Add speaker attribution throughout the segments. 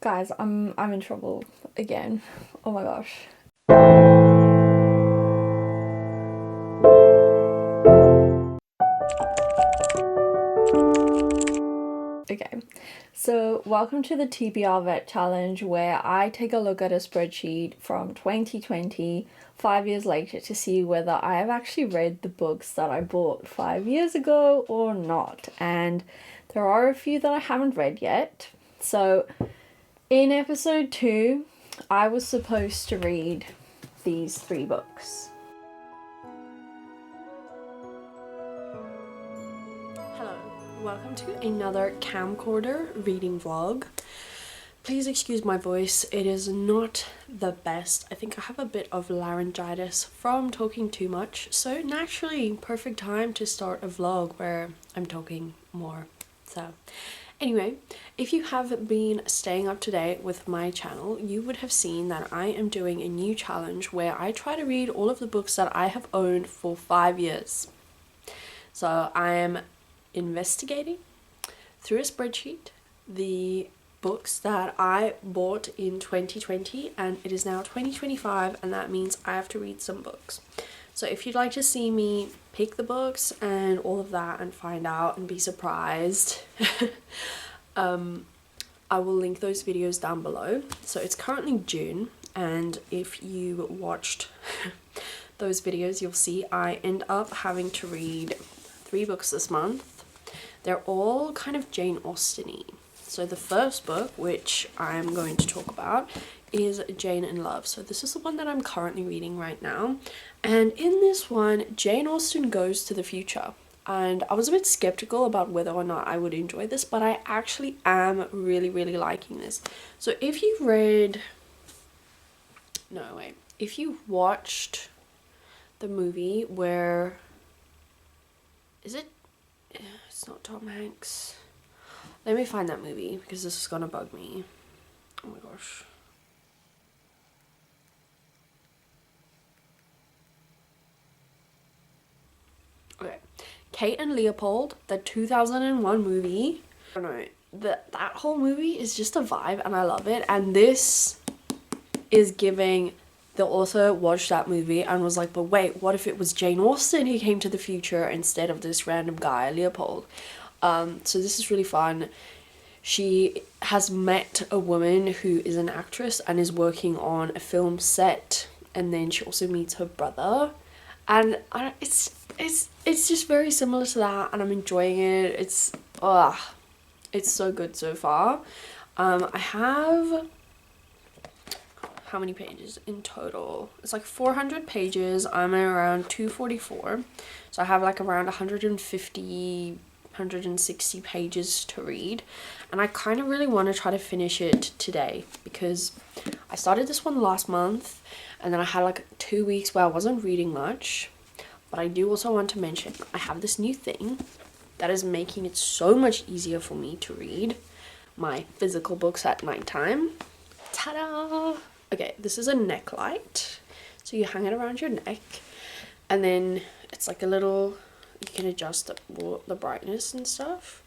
Speaker 1: Guys, I'm in trouble again. Oh my gosh. Okay, so welcome to the TBR Vet Challenge, where I take a look at a spreadsheet from 2020, 5 years later, to see whether I have actually read the books that I bought 5 years ago or not. And there are a few that I haven't read yet. So in episode 2, I was supposed to read these 3 books. Hello, welcome to another camcorder reading vlog. Please excuse my voice, it is not the best. I think I have a bit of laryngitis from talking too much, so naturally perfect time to start a vlog where I'm talking more. So anyway, if you have been staying up to date with my channel, you would have seen that I am doing a new challenge where I try to read all of the books that I have owned for 5 years. So I am investigating through a spreadsheet the books that I bought in 2020, and it is now 2025, and that means I have to read some books. So if you'd like to see me pick the books and all of that and find out and be surprised, I will link those videos down below. So it's currently June, and if you watched those videos, you'll see I end up having to read 3 books this month. They're all kind of Jane Austen-y. So the first book, which I'm going to talk about, is Jane in Love. So this is the one that I'm currently reading right now. And in this one, Jane Austen goes to the future. And I was a bit skeptical about whether or not I would enjoy this, but I actually am really liking this. So if you've read... No, wait. If you watched the movie where... Is it? It's not Tom Hanks. Let me find that movie, because this is gonna bug me. Oh my gosh. Okay. Kate and Leopold, the 2001 movie. I don't know. That whole movie is just a vibe, and I love it. And this is giving... The author watched that movie and was like, but wait, what if it was Jane Austen who came to the future instead of this random guy, Leopold? So this is really fun. She has met a woman who is an actress and is working on a film set, and then she also meets her brother, and it's just very similar to that, and I'm enjoying it. It's so good so far. I have... How many pages in total? It's like 400 pages. I'm at around 244. So I have like around 150, 160 pages to read. And I kind of really want to try to finish it today, because I started this one last month, and then I had like 2 weeks where I wasn't reading much. But I do also want to mention, I have this new thing that is making it so much easier for me to read my physical books at nighttime. Ta-da! Okay, this is a neck light, so you hang it around your neck, and then it's like a little, you can adjust the brightness and stuff,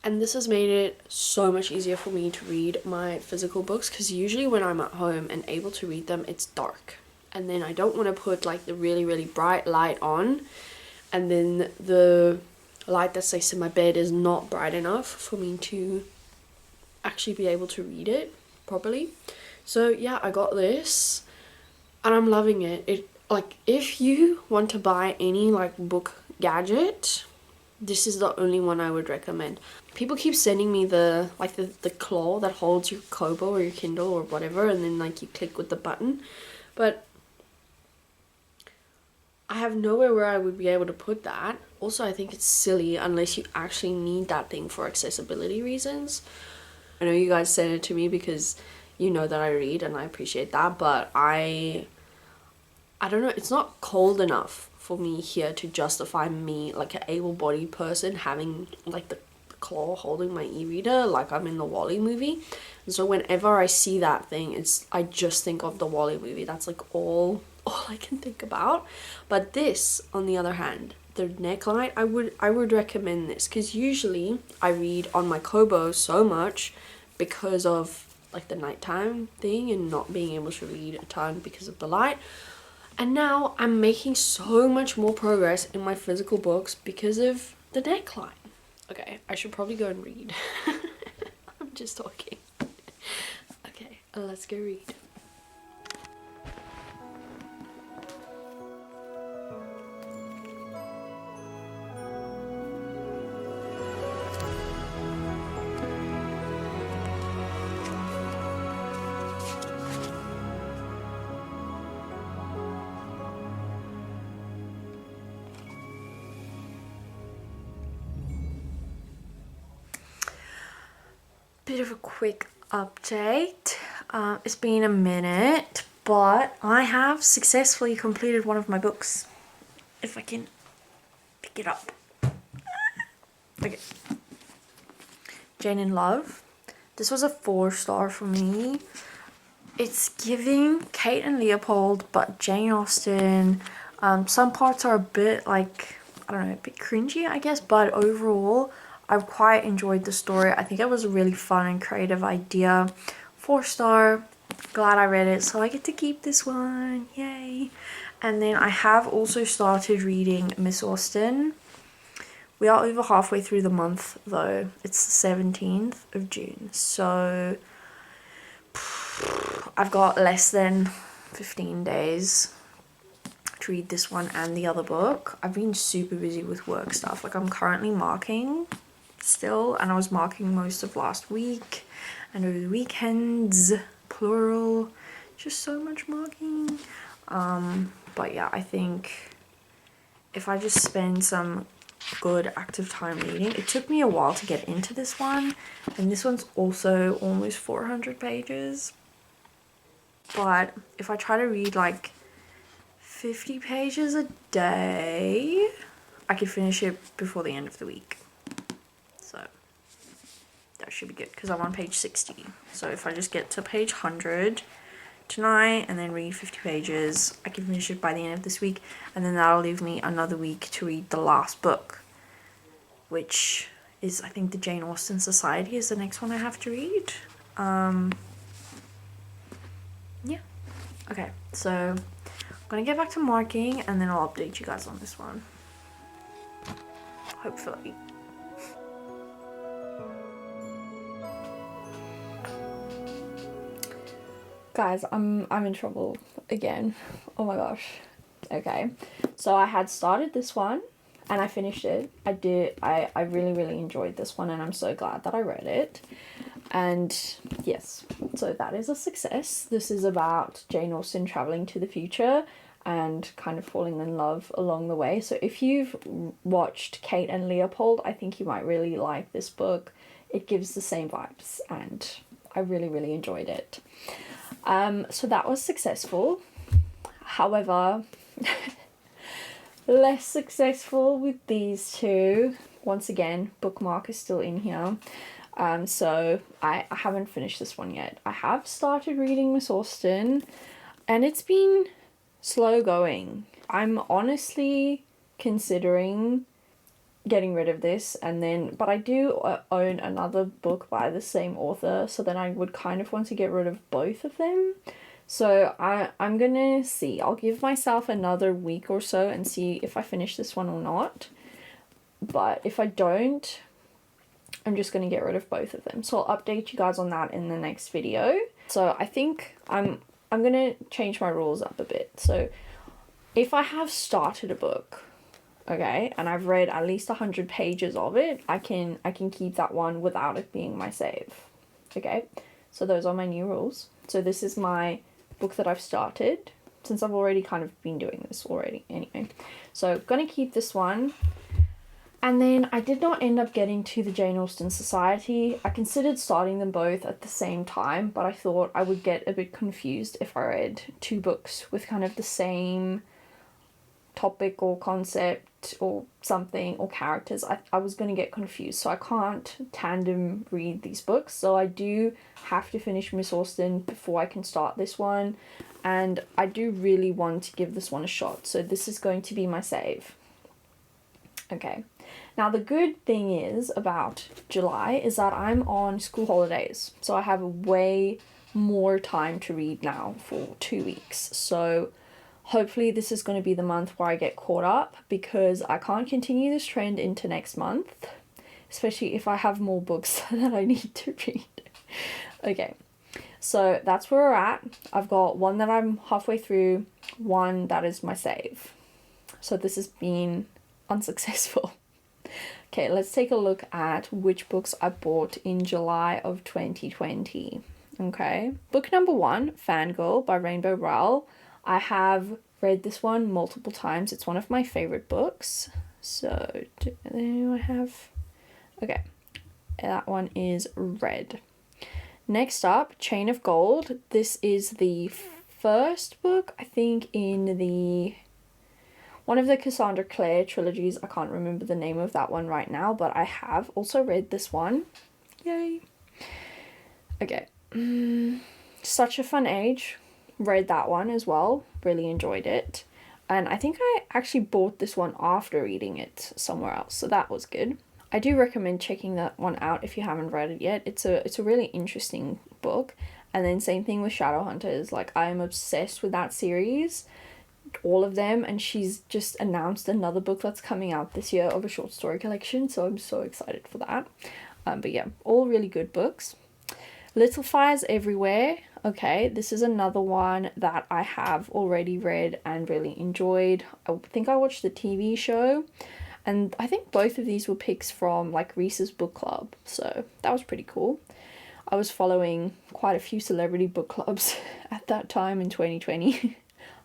Speaker 1: and this has made it so much easier for me to read my physical books, because usually when I'm at home and able to read them, it's dark, and then I don't want to put like the really bright light on, and then the light that stays in my bed is not bright enough for me to actually be able to read it properly. So yeah, I got this and I'm loving it. It, like, if you want to buy any like book gadget, this is the only one I would recommend. People keep sending me the claw that holds your Kobo or your Kindle or whatever, and then like you click with the button, but I have nowhere where I would be able to put that. Also, I think it's silly unless you actually need that thing for accessibility reasons. I know you guys sent it to me because you know that I read, and I appreciate that, but I don't know, it's not cold enough for me here to justify me, like an able-bodied person, having like the claw holding my e-reader like I'm in the WALL-E movie. And so whenever I see that thing, I just think of the WALL-E movie. That's like all I can think about. But this, on the other hand, the neckline, I would recommend this, because usually I read on my Kobo so much because of like the nighttime thing and not being able to read a ton because of the light. And now I'm making so much more progress in my physical books because of the neckline. Okay, I should probably go and read. I'm just talking. Okay, let's go read. Bit of a quick update. It's been a minute, but I have successfully completed one of my books. If I can pick it up. Okay. Jane in Love. This was a 4-star for me. It's giving Kate and Leopold, but Jane Austen. Some parts are a bit like, I don't know, a bit cringy, I guess, but overall, I've quite enjoyed the story. I think it was a really fun and creative idea. 4-star. Glad I read it, so I get to keep this one. Yay. And then I have also started reading Miss Austen. We are over halfway through the month, though. It's the 17th of June, so I've got less than 15 days to read this one and the other book. I've been super busy with work stuff. Like, I'm currently marking still, and I was marking most of last week and over the weekends, plural, just so much marking. But yeah, I think if I just spend some good active time reading. It took me a while to get into this one, and this one's also almost 400 pages. But if I try to read like 50 pages a day, I could finish it before the end of the week. So that should be good because I'm on page 60. So if I just get to page 100 tonight and then read 50 pages, I can finish it by the end of this week, and then that'll leave me another week to read the last book, which is, I think, the Jane Austen Society is the next one I have to read. Yeah. Okay, so I'm gonna get back to marking and then I'll update you guys on this one. Hopefully. Guys, I'm in trouble again. Oh my gosh. Okay. So I had started this one and I finished it. I really enjoyed this one, and I'm so glad that I read it. And yes, so that is a success. This is about Jane Austen traveling to the future and kind of falling in love along the way. So if you've watched Kate and Leopold, I think you might really like this book. It gives the same vibes, and I really enjoyed it. So that was successful. However, less successful with these two. Once again, bookmark is still in here. So I haven't finished this one yet. I have started reading Miss Austen, and it's been slow going. I'm honestly considering getting rid of this, but I do own another book by the same author, so then I would kind of want to get rid of both of them. So I'm gonna see. I'll give myself another week or so and see if I finish this one or not. But if I don't, I'm just gonna get rid of both of them. So I'll update you guys on that in the next video. So I think I'm gonna change my rules up a bit. So if I have started a book, okay, and I've read at least 100 pages of it, I can keep that one without it being my save. Okay, so those are my new rules. So this is my book that I've started, since I've already kind of been doing this already anyway. So gonna keep this one. And then I did not end up getting to the Jane Austen Society. I considered starting them both at the same time, but I thought I would get a bit confused if I read two books with kind of the same topic or concept or something or characters. I was going to get confused, so I can't tandem read these books. So I do have to finish Miss Austen before I can start this one, and I do really want to give this one a shot. So this is going to be my save. Okay,
Speaker 2: Now, the good thing is about July is that I'm on school holidays, so I have way more time to read now for 2 weeks. So hopefully this is going to be the month where I get caught up, because I can't continue this trend into next month, especially if I have more books that I need to read. Okay, so that's where we're at. I've got one that I'm halfway through, one that is my save. So this has been unsuccessful. Okay, let's take a look at which books I bought in July of 2020. Okay, book number 1, Fangirl by Rainbow Rowell. I have read this one multiple times. It's one of my favorite books. So, do I have... Okay, that one is red. Next up, Chain of Gold. This is the first book, I think, in the... one of the Cassandra Clare trilogies. I can't remember the name of that one right now, but I have also read this one. Yay. Okay. Such a Fun Age. Read that one as well. Really enjoyed it. And I think I actually bought this one after reading it somewhere else, so that was good. I do recommend checking that one out if you haven't read it yet. It's a really interesting book. And then same thing with Shadowhunters. Like, I am obsessed with that series. All of them, and she's just announced another book that's coming out this year of a short story collection, so I'm so excited for that. But yeah, all really good books. Little Fires Everywhere. Okay, this is another one that I have already read and really enjoyed. I think I watched the TV show, and I think both of these were picks from like Reese's Book Club, so that was pretty cool. I was following quite a few celebrity book clubs at that time in 2020.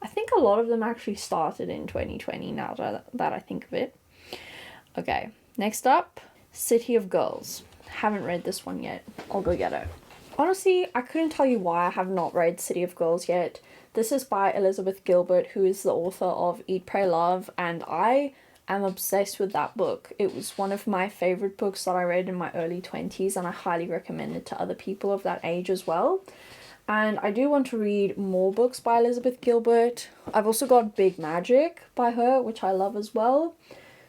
Speaker 2: I think a lot of them actually started in 2020 now that I think of it. Okay, next up, City of Girls. Haven't read this one yet. I'll go get it. Honestly, I couldn't tell you why I have not read City of Girls yet. This is by Elizabeth Gilbert, who is the author of Eat, Pray, Love, and I am obsessed with that book. It was one of my favorite books that I read in my early 20s, and I highly recommend it to other people of that age as well. And I do want to read more books by Elizabeth Gilbert. I've also got Big Magic by her, which I love as well.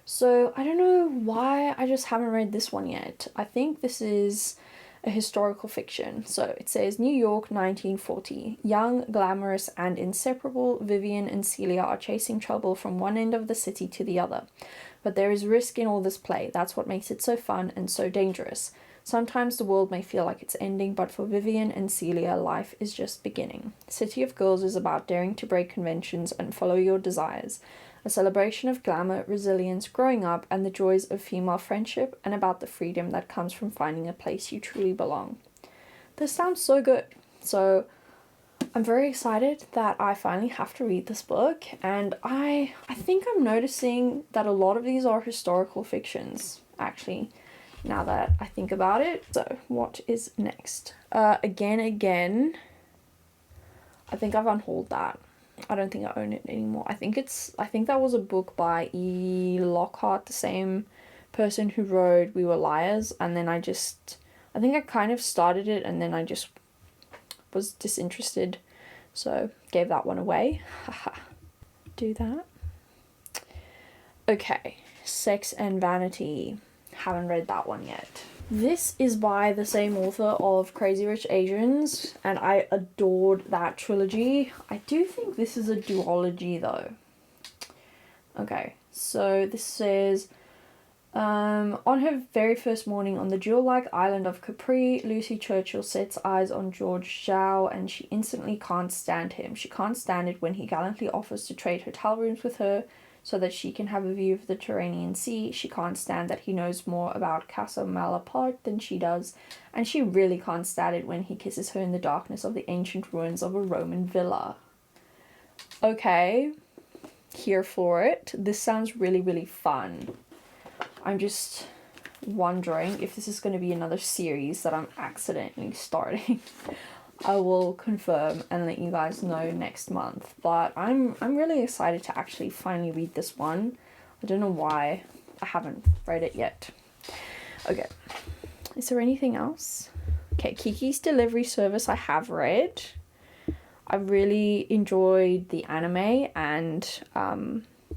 Speaker 2: So I don't know why I just haven't read this one yet. I think this is a historical fiction. So it says New York, 1940. Young, glamorous, and inseparable, Vivian and Celia are chasing trouble from one end of the city to the other. But there is risk in all this play. That's what makes it so fun and so dangerous. Sometimes the world may feel like it's ending, but for Vivian and Celia, life is just beginning. City of Girls is about daring to break conventions and follow your desires. A celebration of glamour, resilience, growing up, and the joys of female friendship, and about the freedom that comes from finding a place you truly belong. This sounds so good. So I'm very excited that I finally have to read this book, and I think I'm noticing that a lot of these are historical fictions, actually, now that I think about it. So what is next? Again, I think I've unhauled that. I don't think I own it anymore. I think that was a book by E. Lockhart, the same person who wrote We Were Liars, and then I think I kind of started it and then I just was disinterested, so gave that one away. Haha. Do that. Okay, Sex and Vanity. Haven't read that one yet. This is by the same author of Crazy Rich Asians, and I adored that trilogy. I do think this is a duology though. Okay, so this says, on her very first morning on the jewel-like island of Capri, Lucy Churchill sets eyes on George Zhao, and she instantly can't stand him. She can't stand it when he gallantly offers to trade hotel rooms with her so that she can have a view of the Tyrrhenian Sea. She can't stand that he knows more about Casa Malaparte than she does, and she really can't stand it when he kisses her in the darkness of the ancient ruins of a Roman villa. Okay, here for it. This sounds really, really fun. I'm just wondering if this is going to be another series that I'm accidentally starting. I will confirm and let you guys know next month, but I'm really excited to actually finally read this one. I don't know why I haven't read it yet. Okay, is there anything else? Okay, Kiki's Delivery Service I have read. I really enjoyed the anime, and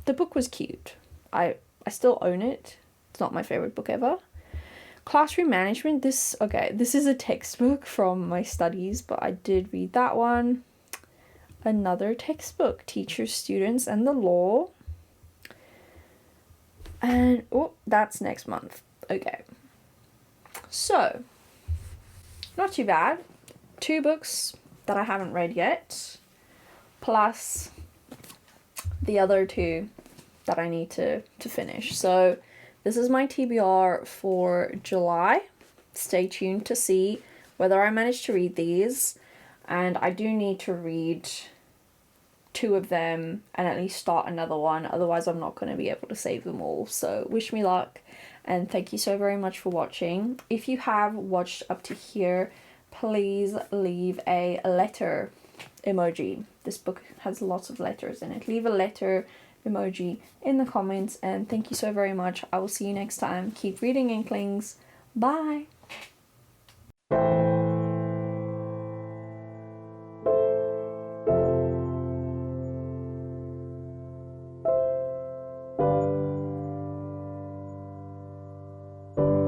Speaker 2: the book was cute. I still own it. It's not my favorite book ever. Classroom Management, this is a textbook from my studies, but I did read that one. Another textbook, Teachers, Students, and the Law. And, oh, that's next month. Okay. So, not too bad. 2 books that I haven't read yet, plus the other 2 that I need to finish. So, this is my TBR for July. Stay tuned to see whether I manage to read these. And I do need to read 2 of them and at least start another one. Otherwise, I'm not going to be able to save them all. So wish me luck. And thank you so very much for watching. If you have watched up to here, please leave a letter emoji. This book has lots of letters in it. Leave a letter emoji in the comments, and thank you so very much. I will see you next time. Keep reading, Inklings. Bye.